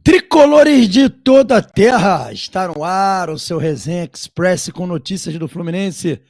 Tricolores de toda a terra, está no ar o seu Resenha Express com notícias do Fluminense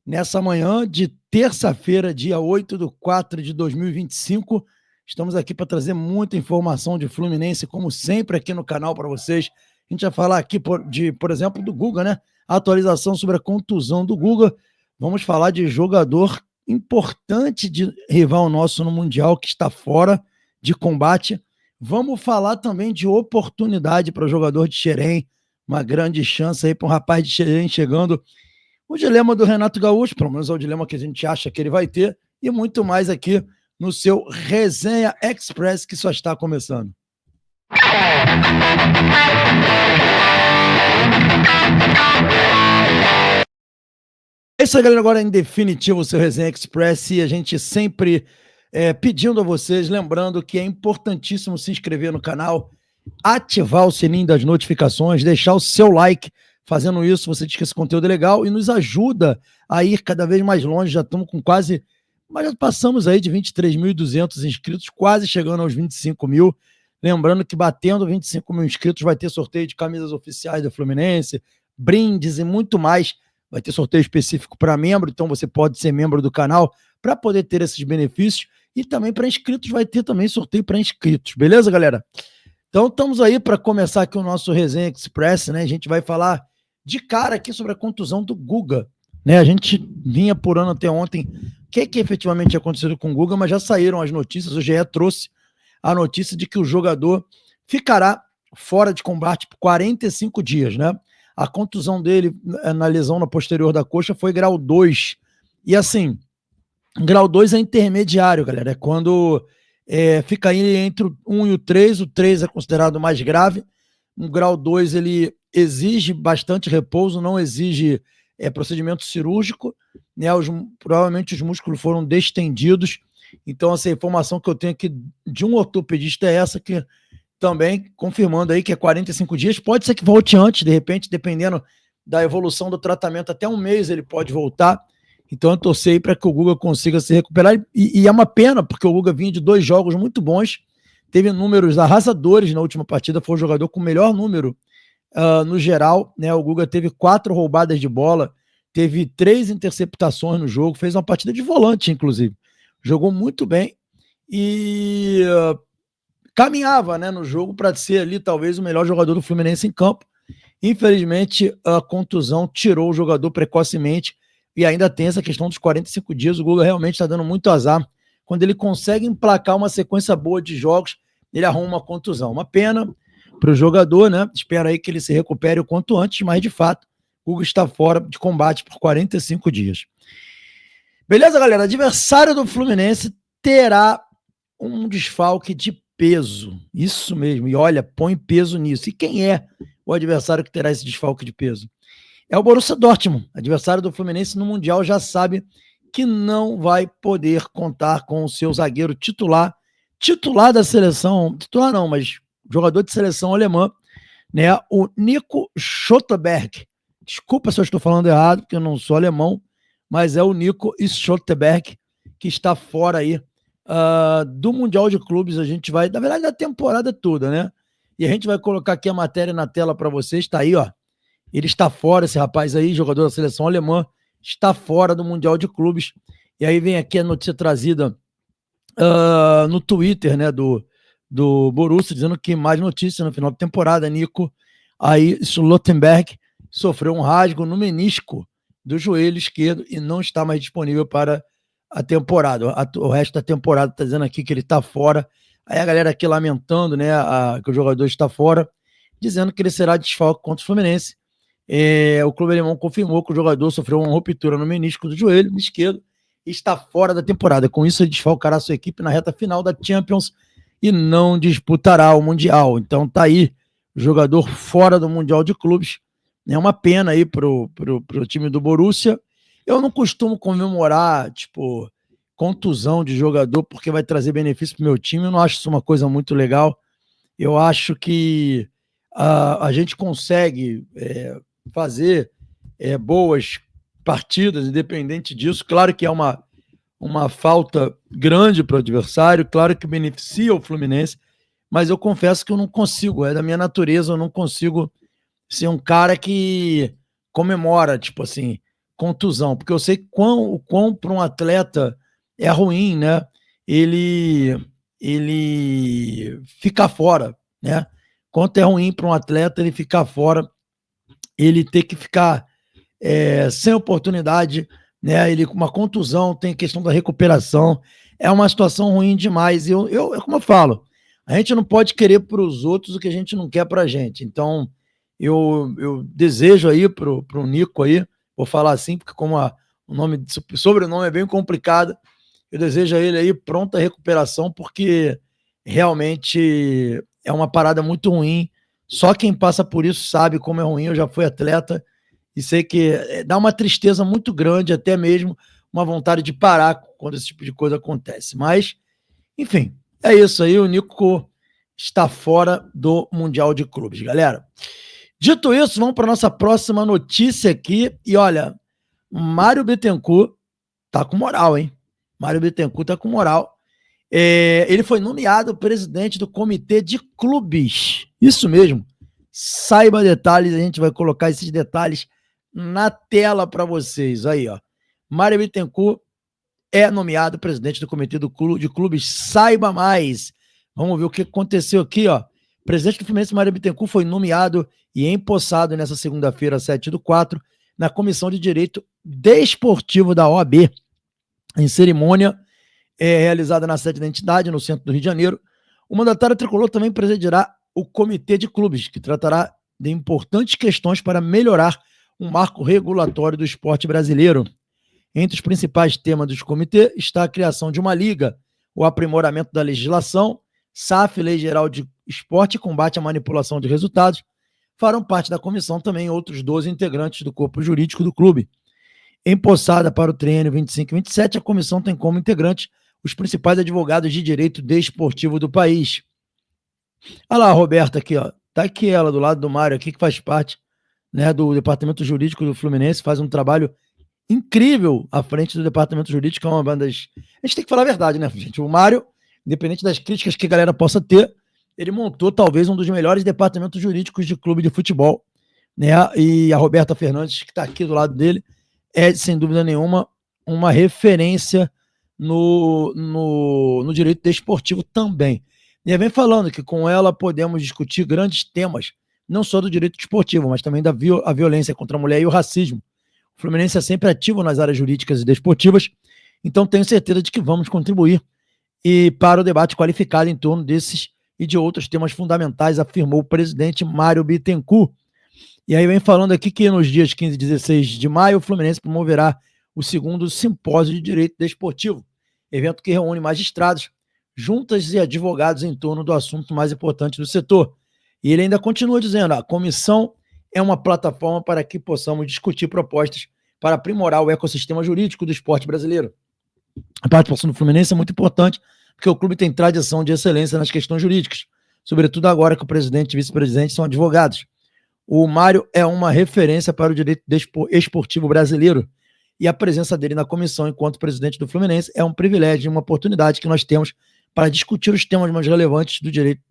nessa manhã de terça-feira, dia 8/4/2025. Estamos aqui para trazer muita informação de Fluminense, como sempre aqui no canal para vocês. A gente vai falar aqui, por exemplo, do Guga, né? A atualização sobre a contusão do Guga. Vamos falar de jogador importante de rival nosso no Mundial que está fora de combate. Vamos falar também de oportunidade para o jogador de Xerém, uma grande chance aí para um rapaz de Xerém chegando. O dilema do Renato Gaúcho, pelo menos é o dilema que a gente acha que ele vai ter, e muito mais aqui no seu Resenha Express, que só está começando. É isso aí, galera. Agora, em definitivo, o seu Resenha Express, e a gente sempre pedindo a vocês, lembrando que é importantíssimo se inscrever no canal, ativar o sininho das notificações, deixar o seu like. Fazendo isso, você diz que esse conteúdo é legal e nos ajuda a ir cada vez mais longe. Já estamos com mas já passamos aí de 23.200 inscritos, quase chegando aos 25 mil. Lembrando que batendo 25 mil inscritos vai ter sorteio de camisas oficiais do Fluminense, brindes e muito mais. Vai ter sorteio específico para membro, então você pode ser membro do canal para poder ter esses benefícios. E também para inscritos vai ter também sorteio para inscritos. Beleza, galera? Então estamos aí para começar aqui o nosso Resenha Express, né? A gente vai falar de cara aqui sobre a contusão do Guga, né? A gente vinha apurando até ontem o que efetivamente tinha acontecido com o Guga, mas já saíram as notícias. O GE trouxe a notícia de que o jogador ficará fora de combate por 45 dias, né? A contusão dele na lesão na posterior da coxa foi grau 2. E assim, grau 2 é intermediário, galera. É quando fica aí entre o 1 e o 3. O 3 é considerado mais grave. O grau 2 ele exige bastante repouso, não exige procedimento cirúrgico, né? Provavelmente os músculos foram distendidos. Então, essa informação que eu tenho aqui de um ortopedista é essa, que também confirmando aí que é 45 dias. Pode ser que volte antes, de repente, dependendo da evolução do tratamento, até um mês ele pode voltar. Então eu torcei para que o Guga consiga se recuperar. E é uma pena, porque o Guga vinha de 2 jogos muito bons, teve números arrasadores na última partida, foi o jogador com o melhor número no geral, né? O Guga teve 4 roubadas de bola, teve 3 interceptações no jogo, fez uma partida de volante, inclusive. Jogou muito bem e caminhava, né, no jogo para ser ali talvez o melhor jogador do Fluminense em campo. Infelizmente, a contusão tirou o jogador precocemente. E ainda tem essa questão dos 45 dias. O Guga realmente está dando muito azar. Quando ele consegue emplacar uma sequência boa de jogos, ele arruma uma contusão. Uma pena para o jogador, né? Espero aí que ele se recupere o quanto antes, mas de fato, o Guga está fora de combate por 45 dias. Beleza, galera? Adversário do Fluminense terá um desfalque de peso. Isso mesmo. E olha, põe peso nisso. E quem é o adversário que terá esse desfalque de peso? É o Borussia Dortmund, adversário do Fluminense no Mundial, já sabe que não vai poder contar com o seu zagueiro titular da seleção, titular não, mas jogador de seleção alemã, né? O Nico Schlotterbeck. Desculpa se eu estou falando errado, porque eu não sou alemão, mas é o Nico Schlotterbeck que está fora aí do Mundial de Clubes. A gente vai, na verdade, da temporada toda, né? E a gente vai colocar aqui a matéria na tela para vocês, tá aí, ó. Ele está fora, esse rapaz aí, jogador da seleção alemã, está fora do Mundial de Clubes. E aí vem aqui a notícia trazida no Twitter, né, do Borussia, dizendo que mais notícia no final da temporada, Nico aí Schlotterbeck sofreu um rasgo no menisco do joelho esquerdo e não está mais disponível para a temporada. O resto da temporada está dizendo aqui que ele está fora. Aí a galera aqui lamentando, né, que o jogador está fora, dizendo que ele será desfalque contra o Fluminense. O clube alemão confirmou que o jogador sofreu uma ruptura no menisco do joelho esquerdo e está fora da temporada. Com isso, ele desfalcará sua equipe na reta final da Champions e não disputará o Mundial. Então tá aí, o jogador fora do Mundial de Clubes. É uma pena aí pro time do Borussia. Eu não costumo comemorar, tipo, contusão de jogador porque vai trazer benefício pro meu time. Eu não acho isso uma coisa muito legal. Eu acho que a gente consegue fazer boas partidas, independente disso. Claro que é uma falta grande para o adversário, claro que beneficia o Fluminense, mas eu confesso que eu não consigo, é da minha natureza, eu não consigo ser um cara que comemora, tipo assim, contusão, porque eu sei o quão para um atleta é ruim, né? Ele, ele ficar fora, né? Quanto é ruim para um atleta ele ficar fora, ele ter que ficar sem oportunidade, né? Ele com uma contusão, tem questão da recuperação, é uma situação ruim demais. Como eu falo, a gente não pode querer para os outros o que a gente não quer para a gente. Então, eu desejo aí pro Nico aí, vou falar assim, porque como o nome, sobrenome é bem complicado, eu desejo a ele aí pronta recuperação, porque realmente é uma parada muito ruim. Só quem passa por isso sabe como é ruim. Eu já fui atleta e sei que dá uma tristeza muito grande, até mesmo uma vontade de parar quando esse tipo de coisa acontece. Mas, enfim, é isso aí. O Nico está fora do Mundial de Clubes, galera. Dito isso, vamos para nossa próxima notícia aqui. E olha, Mário Bittencourt tá com moral, hein? Mário Bittencourt tá com moral. Ele foi nomeado presidente do Comitê de Clubes. Isso mesmo. Saiba detalhes, a gente vai colocar esses detalhes na tela para vocês. Aí, ó. Mário Bittencourt é nomeado presidente do Comitê de Clubes. Saiba mais. Vamos ver o que aconteceu aqui, ó. O presidente do Fluminense, Mário Bittencourt, foi nomeado e empossado nessa segunda-feira, 7/4, na Comissão de Direito Desportivo da OAB, em cerimônia realizada na sede da entidade, no centro do Rio de Janeiro. O mandatário tricolor também presidirá o Comitê de Clubes, que tratará de importantes questões para melhorar o marco regulatório do esporte brasileiro. Entre os principais temas do comitê está a criação de uma liga, o aprimoramento da legislação, SAF, Lei Geral de Esporte e combate à manipulação de resultados. Farão parte da comissão também outros 12 integrantes do corpo jurídico do clube. Empossada para o triênio 25-27, a comissão tem como integrantes os principais advogados de direito desportivo do país. Olha lá a Roberta aqui, ó. Tá aqui ela do lado do Mário aqui, que faz parte, né, do departamento jurídico do Fluminense, faz um trabalho incrível à frente do departamento jurídico, é uma das... A gente tem que falar a verdade, né, gente? O Mário, independente das críticas que a galera possa ter, ele montou talvez um dos melhores departamentos jurídicos de clube de futebol, né? E a Roberta Fernandes, que está aqui do lado dele, é, sem dúvida nenhuma, uma referência no direito desportivo também. E vem falando que com ela podemos discutir grandes temas, não só do direito desportivo, mas também da violência contra a mulher e o racismo. O Fluminense é sempre ativo nas áreas jurídicas e desportivas, então tenho certeza de que vamos contribuir para o debate qualificado em torno desses e de outros temas fundamentais, afirmou o presidente Mário Bittencourt. E aí vem falando aqui que nos dias 15 e 16 de maio, o Fluminense promoverá o segundo simpósio de direito desportivo, evento que reúne magistrados, juntas e advogados em torno do assunto mais importante do setor. E ele ainda continua dizendo, a comissão é uma plataforma para que possamos discutir propostas para aprimorar o ecossistema jurídico do esporte brasileiro. A participação do Fluminense é muito importante, porque o clube tem tradição de excelência nas questões jurídicas, sobretudo agora que o presidente e vice-presidente são advogados. O Mário é uma referência para o direito esportivo brasileiro, e a presença dele na comissão enquanto presidente do Fluminense é um privilégio e uma oportunidade que nós temos para discutir os temas mais relevantes do direito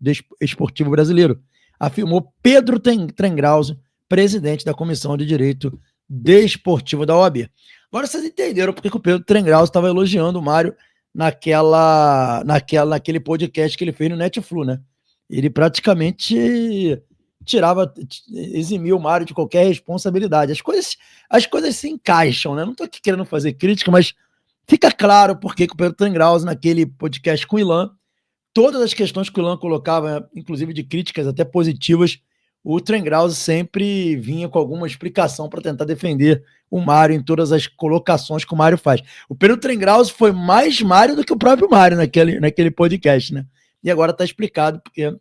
esportivo brasileiro, afirmou Pedro Trengrause, presidente da Comissão de Direito Desportivo da OAB. Agora vocês entenderam porque o Pedro Trengrause estava elogiando o Mário naquele podcast que ele fez no Netflu, né? Ele praticamente eximiu o Mário de qualquer responsabilidade. As coisas se encaixam, né? Não estou aqui querendo fazer crítica, mas fica claro porque o Pedro Trengrause, naquele podcast com o Ilan, todas as questões que o Ilan colocava, inclusive de críticas até positivas, o Trengrause sempre vinha com alguma explicação para tentar defender o Mário em todas as colocações que o Mário faz. O Pedro Trengrause foi mais Mário do que o próprio Mário naquele podcast, né? E agora está explicado porque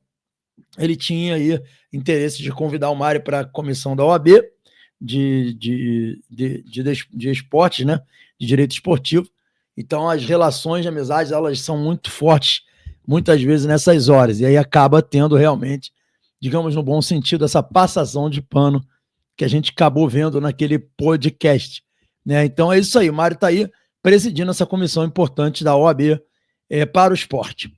ele tinha aí interesse de convidar o Mário para a comissão da OAB de esportes, né? De direito esportivo. Então, as relações de amizade, elas são muito fortes, muitas vezes, nessas horas. E aí acaba tendo realmente, digamos no bom sentido, essa passação de pano que a gente acabou vendo naquele podcast, né? Então é isso aí, o Mário está aí presidindo essa comissão importante da OAB para o esporte.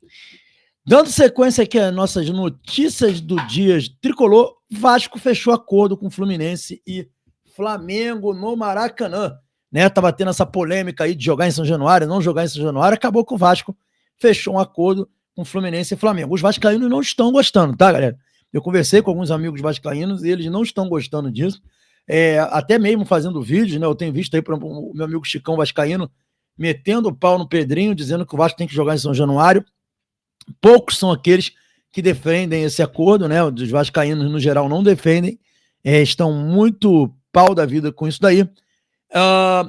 Dando sequência aqui às nossas notícias do dia tricolor, Vasco fechou acordo com Fluminense e Flamengo no Maracanã. Né? Tava tendo essa polêmica aí de jogar em São Januário, não jogar em São Januário, acabou que o Vasco fechou um acordo com Fluminense e Flamengo. Os vascaínos não estão gostando, tá, galera? Eu conversei com alguns amigos vascaínos e eles não estão gostando disso. Até mesmo fazendo vídeos, né? Eu tenho visto aí, por exemplo, o meu amigo Chicão vascaíno metendo o pau no Pedrinho, dizendo que o Vasco tem que jogar em São Januário. Poucos são aqueles que defendem esse acordo, né? Os vascaínos, no geral, não defendem. Estão muito pau da vida com isso daí.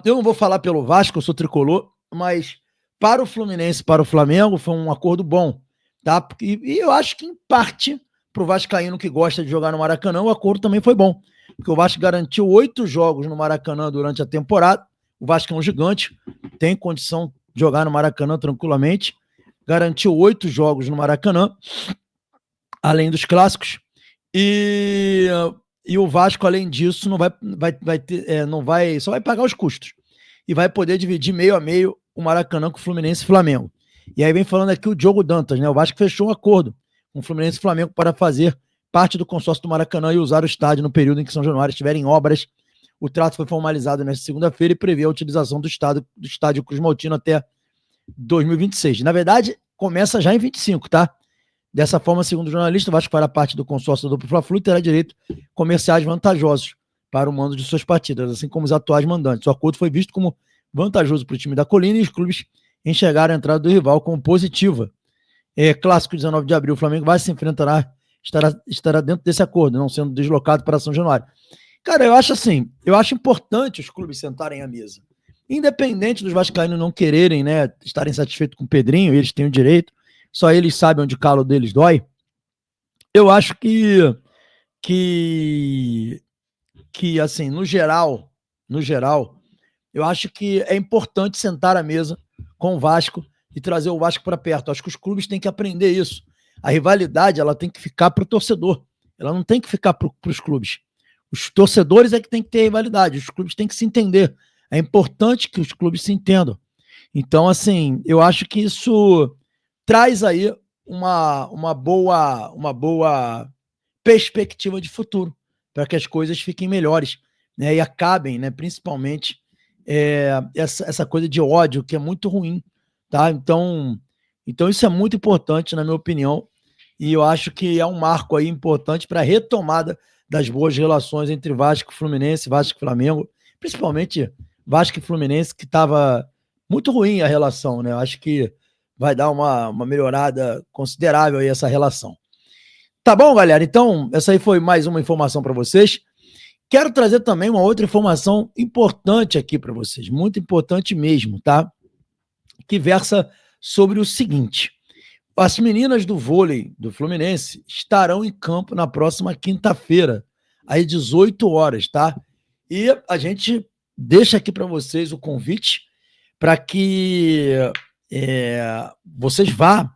Eu não vou falar pelo Vasco, eu sou tricolor, mas para o Fluminense, para o Flamengo, foi um acordo bom, tá? E eu acho que, em parte, para o vascaíno que gosta de jogar no Maracanã, o acordo também foi bom, porque o Vasco garantiu 8 jogos no Maracanã durante a temporada. O Vasco é um gigante, tem condição de jogar no Maracanã tranquilamente. Garantiu 8 jogos no Maracanã, além dos clássicos. E o Vasco, além disso, só vai pagar os custos. E vai poder dividir meio a meio o Maracanã com o Fluminense e Flamengo. E aí vem falando aqui o Diogo Dantas, né? O Vasco fechou um acordo com o Fluminense e Flamengo para fazer parte do consórcio do Maracanã e usar o estádio no período em que São Januário estiverem em obras. O trato foi formalizado nesta segunda-feira e prevê a utilização do estádio Cruz Maltino até 2026. Na verdade, começa já em 25, tá? Dessa forma, segundo o jornalista, o Vasco fará parte do consórcio do Fla-Flu e terá direito comerciais vantajosos para o mando de suas partidas, assim como os atuais mandantes. O acordo foi visto como vantajoso para o time da Colina e os clubes enxergaram a entrada do rival como positiva. Clássico 19 de abril, o Flamengo vai se enfrentar, estará dentro desse acordo, não sendo deslocado para São Januário. Cara, eu acho importante os clubes sentarem à mesa. Independente dos vascaínos não quererem, né, estarem satisfeitos com o Pedrinho, eles têm o direito, só eles sabem onde o calo deles dói. Eu acho que assim, no geral, eu acho que é importante sentar à mesa com o Vasco e trazer o Vasco para perto. Eu acho que os clubes têm que aprender isso. A rivalidade, ela tem que ficar para o torcedor, ela não tem que ficar para os clubes. Os torcedores é que tem que ter rivalidade, os clubes têm que se entender. É importante que os clubes se entendam. Então, assim, eu acho que isso traz aí uma boa perspectiva de futuro para que as coisas fiquem melhores, né? E acabem, né? Principalmente essa coisa de ódio que é muito ruim, tá? Então isso é muito importante, na minha opinião, e eu acho que é um marco aí importante para a retomada das boas relações entre Vasco e Fluminense, Vasco e Flamengo, principalmente Vasco e Fluminense, que estava muito ruim a relação, né? Eu acho que vai dar uma melhorada considerável aí essa relação. Tá bom, galera? Então, essa aí foi mais uma informação para vocês. Quero trazer também uma outra informação importante aqui para vocês, muito importante mesmo, tá? Que versa sobre o seguinte: as meninas do vôlei do Fluminense estarão em campo na próxima quinta-feira, às 18 horas, tá? E a gente deixa aqui para vocês o convite para que vocês vão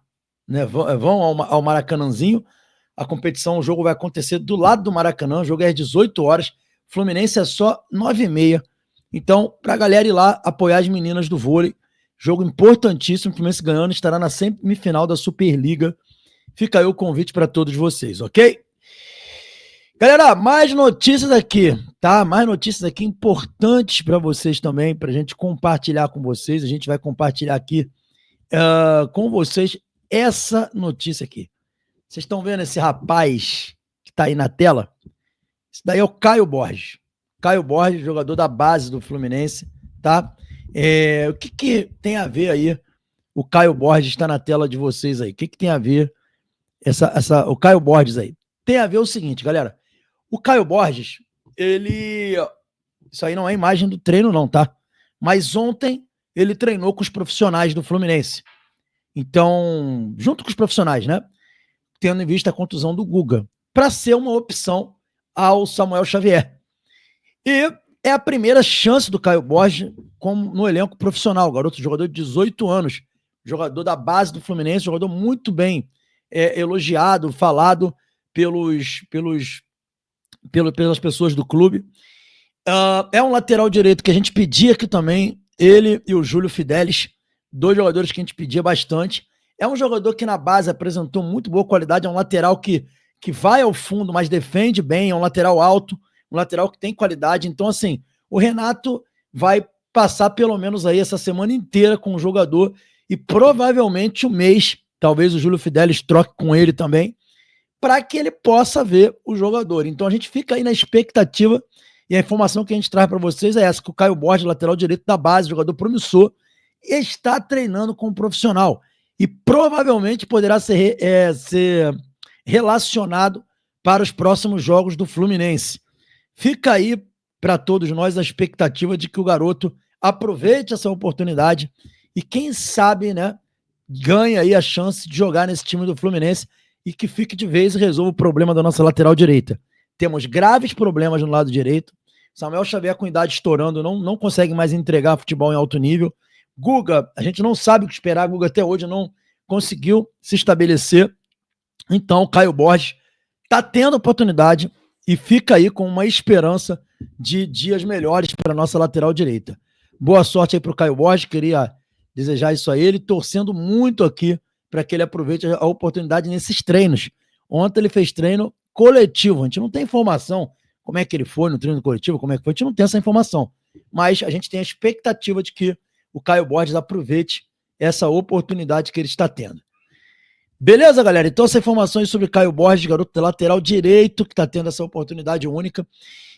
ao Maracanãzinho. A competição, o jogo vai acontecer do lado do Maracanã, o jogo é às 18 horas, Fluminense é só 9h30. Então, para a galera ir lá apoiar as meninas do vôlei, jogo importantíssimo, o Fluminense ganhando, estará na semifinal da Superliga. Fica aí o convite para todos vocês, ok? Galera, mais notícias aqui, tá? Mais notícias aqui importantes para vocês também, para a gente compartilhar com vocês. A gente vai compartilhar aqui com vocês essa notícia aqui. Vocês estão vendo esse rapaz que está aí na tela? Esse daí é o Caio Borges. Caio Borges, jogador da base do Fluminense, tá? O que tem a ver aí o Caio Borges está na tela de vocês aí? O que tem a ver o Caio Borges aí? Tem a ver o seguinte, galera. O Caio Borges, isso aí não é imagem do treino não, tá? Mas ontem ele treinou com os profissionais do Fluminense. Então, junto com os profissionais, né? Tendo em vista a contusão do Guga, para ser uma opção ao Samuel Xavier. E é a primeira chance do Caio Borges no elenco profissional, garoto, jogador de 18 anos, jogador da base do Fluminense, jogador muito bem elogiado, falado pelas pessoas do clube. É um lateral direito que a gente pedia aqui também, ele e o Júlio Fidelis, dois jogadores que a gente pedia bastante. É um jogador que na base apresentou muito boa qualidade, é um lateral que vai ao fundo, mas defende bem, é um lateral alto, um lateral que tem qualidade. Então, assim, o Renato vai passar pelo menos aí essa semana inteira com o jogador e provavelmente um mês, talvez o Júlio Fidelis troque com ele também, para que ele possa ver o jogador. Então a gente fica aí na expectativa e a informação que a gente traz para vocês é essa, que o Caio Borges, lateral direito da base, jogador promissor, está treinando com um profissional e provavelmente poderá ser relacionado para os próximos jogos do Fluminense. Fica aí para todos nós a expectativa de que o garoto aproveite essa oportunidade e quem sabe, né, ganhe aí a chance de jogar nesse time do Fluminense e que fique de vez e resolva o problema da nossa lateral direita. Temos graves problemas no lado direito. Samuel Xavier com idade estourando, não consegue mais entregar futebol em alto nível. Guga, a gente não sabe o que esperar. Guga até hoje não conseguiu se estabelecer. Então, o Caio Borges está tendo oportunidade e fica aí com uma esperança de dias melhores para a nossa lateral direita. Boa sorte aí para o Caio Borges, queria desejar isso a ele, torcendo muito aqui para que ele aproveite a oportunidade nesses treinos. Ontem ele fez treino coletivo, a gente não tem informação como é que ele foi no treino coletivo, como é que foi, a gente não tem essa informação, mas a gente tem a expectativa de que o Caio Borges aproveite essa oportunidade que ele está tendo. Beleza, galera? Então, essas informações sobre Caio Borges, garoto lateral direito, que está tendo essa oportunidade única.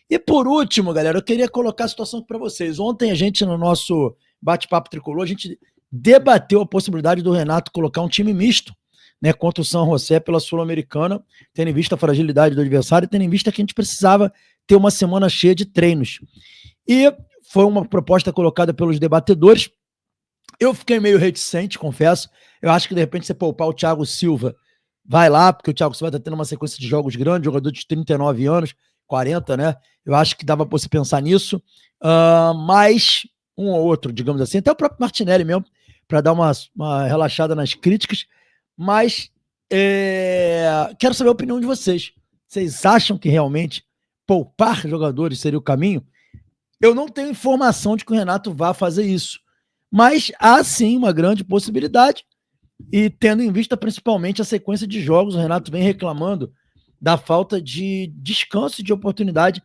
E por último, galera, eu queria colocar a situação aqui para vocês. Ontem a gente, no nosso bate-papo tricolor, a gente debateu a possibilidade do Renato colocar um time misto, né, contra o San José pela Sul-Americana, tendo em vista a fragilidade do adversário e tendo em vista que a gente precisava ter uma semana cheia de treinos. E foi uma proposta colocada pelos debatedores. Eu fiquei meio reticente, confesso. Eu acho que de repente você poupar o Thiago Silva, vai lá, porque o Thiago Silva está tendo uma sequência de jogos grandes, jogador de 39 anos, 40, né? Eu acho que dava para você pensar nisso. Mas um ou outro, digamos assim, até o próprio Martinelli mesmo, para dar uma relaxada nas críticas. Mas quero saber a opinião de vocês. Vocês acham que realmente poupar jogadores seria o caminho? Eu não tenho informação de que o Renato vá fazer isso. Mas há sim uma grande possibilidade, e tendo em vista principalmente a sequência de jogos, o Renato vem reclamando da falta de descanso e de oportunidade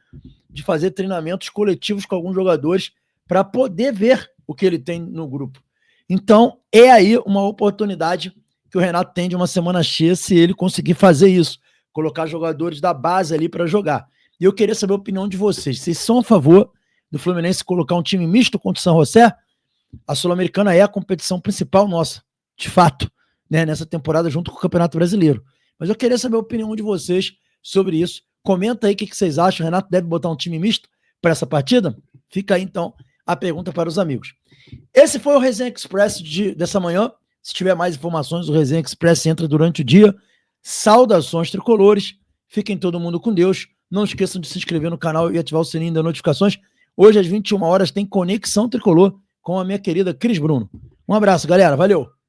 de fazer treinamentos coletivos com alguns jogadores para poder ver o que ele tem no grupo. Então, é aí uma oportunidade que o Renato tem de uma semana cheia, se ele conseguir fazer isso, colocar jogadores da base ali para jogar. E eu queria saber a opinião de vocês. Vocês são a favor do Fluminense colocar um time misto contra o San José? A Sul-Americana é a competição principal nossa, de fato, né, nessa temporada junto com o Campeonato Brasileiro. Mas eu queria saber a opinião de vocês sobre isso. Comenta aí o que vocês acham. O Renato deve botar um time misto para essa partida? Fica aí, então, a pergunta para os amigos. Esse foi o Resenha Express dessa manhã. Se tiver mais informações, o Resenha Express entra durante o dia. Saudações tricolores. Fiquem todo mundo com Deus. Não esqueçam de se inscrever no canal e ativar o sininho das notificações. Hoje, às 21 horas, tem Conexão Tricolor com a minha querida Cris Bruno. Um abraço, galera. Valeu!